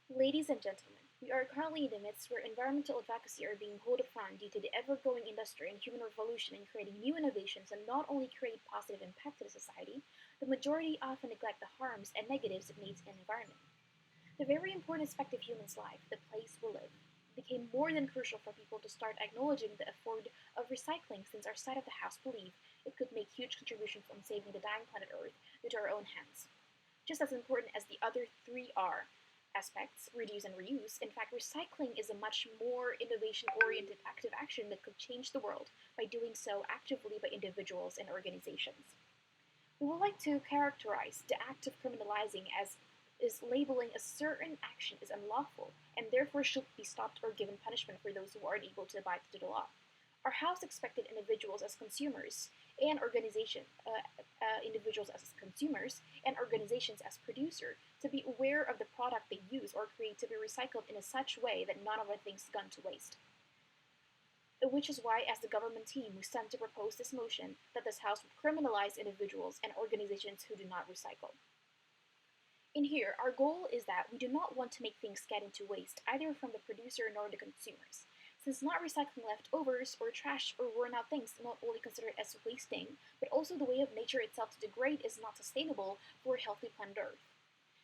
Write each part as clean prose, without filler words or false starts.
Ladies and gentlemen, we are currently in the midst where environmental advocacy are being pulled upon due to the ever-growing industry and human revolution in creating new innovations that not only create positive impact to the society, the majority often neglect the harms and negatives it makes in the environment. The very important aspect of humans' life, the place we live, became more than crucial for people to start acknowledging the effort of recycling since our side of the house believe it could make huge contributions on saving the dying planet Earth due to our own hands. Just as important as the other three R aspects, reduce and reuse, in fact, recycling is a much more innovation oriented active action that could change the world by doing so actively by individuals and organizations. We would like to characterize the act of criminalizing as is labeling a certain action as unlawful and therefore should be stopped or given punishment for those who aren't able to abide to the law. Our house expected individuals as consumers and individuals as consumers and organizations as producer to be aware of the product they use or create to be recycled in a such way that none of our things gone to waste. Which is why, as the government team, we stand to propose this motion that this House would criminalize individuals and organizations who do not recycle. In here, our goal is that we do not want to make things get into waste, either from the producer nor the consumers. Since not recycling leftovers or trash or worn out things is not only considered as wasting, but also the way of nature itself to degrade is not sustainable for a healthy planet Earth,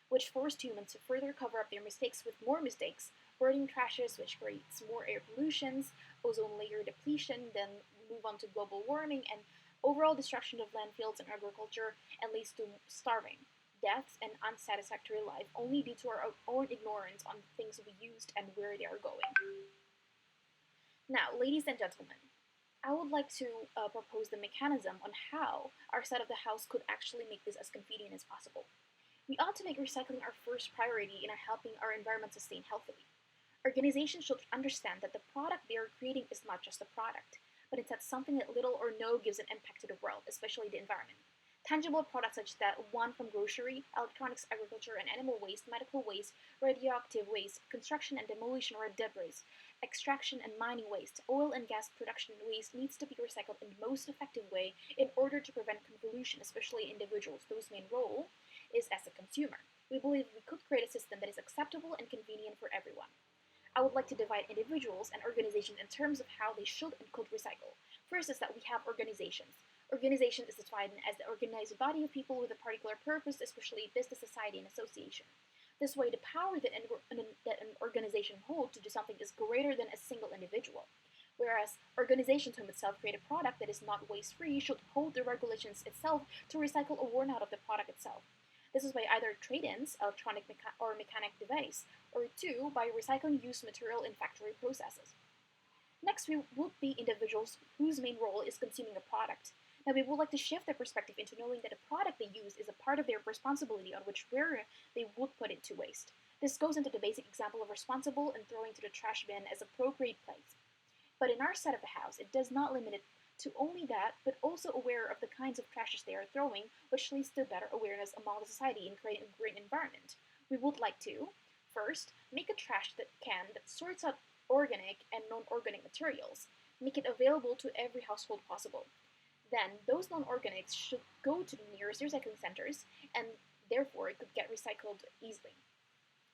which forced humans to further cover up their mistakes with more mistakes, burning trashes, which creates more air pollutions, ozone layer depletion, then move on to global warming, and overall destruction of landfills and agriculture, and leads to starving, deaths, and unsatisfactory life only due to our own ignorance on the things we used and where they are going. Now, ladies and gentlemen, I would like to propose the mechanism on how our side of the house could actually make this as convenient as possible. We ought to make recycling our first priority in helping our environment sustain healthily. Organizations should understand that the product they are creating is not just a product, but instead something that little or no gives an impact to the world, especially the environment. Tangible products such that one from grocery, electronics, agriculture, and animal waste, medical waste, radioactive waste, construction and demolition or debris, extraction and mining waste, oil and gas production waste needs to be recycled in the most effective way in order to prevent convolution, especially individuals whose main role is as a consumer. We believe we could create a system that is acceptable and convenient for everyone. I would like to divide individuals and organizations in terms of how they should and could recycle. First is that we have organizations. Organization is defined as the organized body of people with a particular purpose, especially business, society, and association. This way, the power that an organization holds to do something is greater than a single individual. Whereas organizations whom itself create a product that is not waste-free should hold the regulations itself to recycle or worn out of the product itself. This is by either trade-ins, electronic or mechanic device, or two, by recycling used material in factory processes. Next, we would be individuals whose main role is consuming a product. Now, we would like to shift their perspective into knowing that the product they use is a part of their responsibility on which where they would put it to waste. This goes into the basic example of responsible and throwing to the trash bin as appropriate place. But in our side of the house, it does not limit it to only that, but also aware of the kinds of trashes they are throwing, which leads to better awareness among the society in creating a green environment. We would like to, first, make a trash can that sorts out organic and non-organic materials, make it available to every household possible. Then those non-organics should go to the nearest recycling centers, and therefore it could get recycled easily.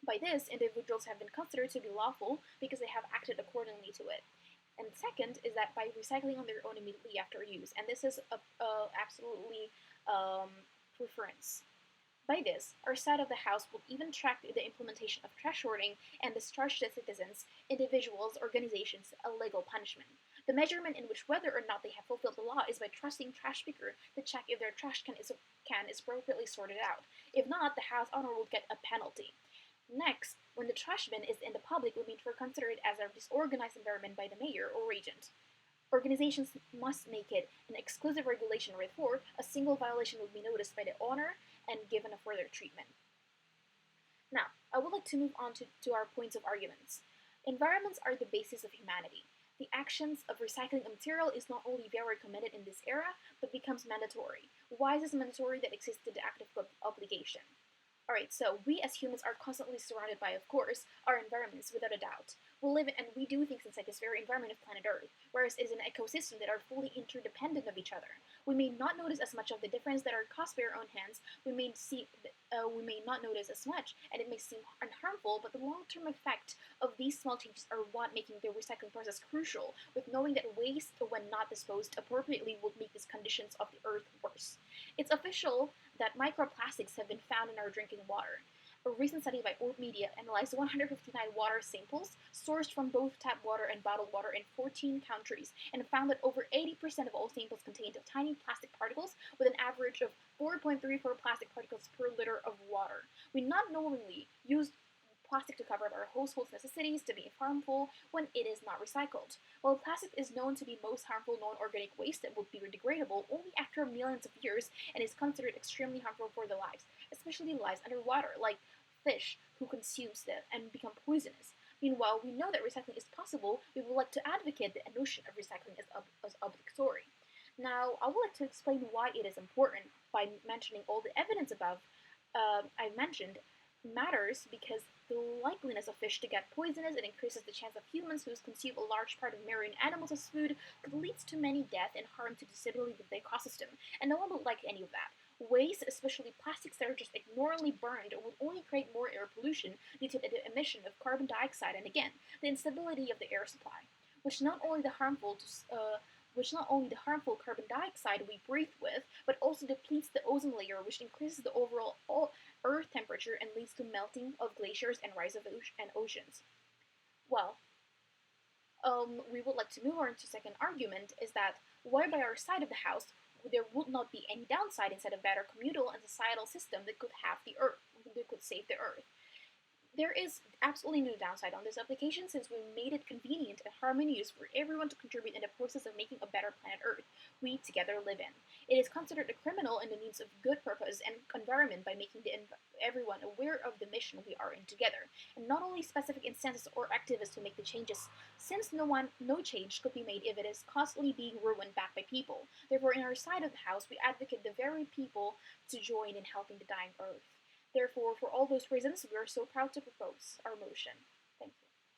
By this, individuals have been considered to be lawful because they have acted accordingly to it. And second is that by recycling on their own immediately after use, and this is absolutely preference. By this, our side of the house will even track the implementation of trash sorting and discharge to citizens, individuals, organizations, a legal punishment. The measurement in which whether or not they have fulfilled the law is by trusting trash picker to check if their trash can is appropriately sorted out. If not, the house owner will get a penalty. Next, when the trash bin is in the public, we mean to consider it as a disorganized environment by the mayor or regent. Organizations must make it an exclusive regulation, therefore, a single violation will be noticed by the owner and given a further treatment. Now, I would like to move on to our points of arguments. Environments are the basis of humanity. The actions of recycling a material is not only very recommended in this era, but becomes mandatory. Why is this mandatory? That exists to the act of obligation. Alright, so we as humans are constantly surrounded by, of course, our environments without a doubt. We live in and we do things inside this very environment of planet Earth, whereas it is an ecosystem that are fully interdependent of each other. We may not notice as much of the difference that are caused by our own hands. We may not notice as much, and it may seem unharmful, but the long-term effect of these small changes are what making the recycling process crucial. With knowing that waste, when not disposed appropriately, will make these conditions of the Earth worse. It's official that microplastics have been found in our drinking water. A recent study by Old Media analyzed 159 water samples sourced from both tap water and bottled water in 14 countries and found that over 80% of all samples contained tiny plastic particles with an average of 4.34 plastic particles per liter of water. We not knowingly use plastic to cover up our household necessities to be harmful when it is not recycled. While plastic is known to be most harmful non-organic waste that will be degradable only after millions of years and is considered extremely harmful for the lives, especially lives underwater, like fish who consumes them and become poisonous. Meanwhile, we know that recycling is possible. We would like to advocate the notion of recycling as obligatory. Now, I would like to explain why it is important by mentioning all the evidence above I mentioned matters because the likeliness of fish to get poisonous and increases the chance of humans who consume a large part of marine animals as food could lead to many death and harm to the stability of the ecosystem, and no one would like any of that. Waste, especially plastics that are just ignorantly burned, will only create more air pollution due to the emission of carbon dioxide and again, the instability of the air supply, which not only the harmful carbon dioxide we breathe with, but also depletes the ozone layer, which increases the overall Earth temperature and leads to melting of glaciers and rise of oceans. Well, we would like to move on to second argument is that why by our side of the house there would not be any downside instead of better communal and societal system that could have the Earth, that could save the Earth. There is absolutely no downside on this application since we made it convenient and harmonious for everyone to contribute in the process of making a better planet Earth we together live in. It is considered a criminal in the means of good purpose and environment by making everyone aware of the mission we are in together, and not only specific instances or activists to make the changes, since no change could be made if it is constantly being ruined back by people. Therefore, in our side of the house, we advocate the very people to join in helping the dying Earth. Therefore, for all those reasons, we are so proud to propose our motion.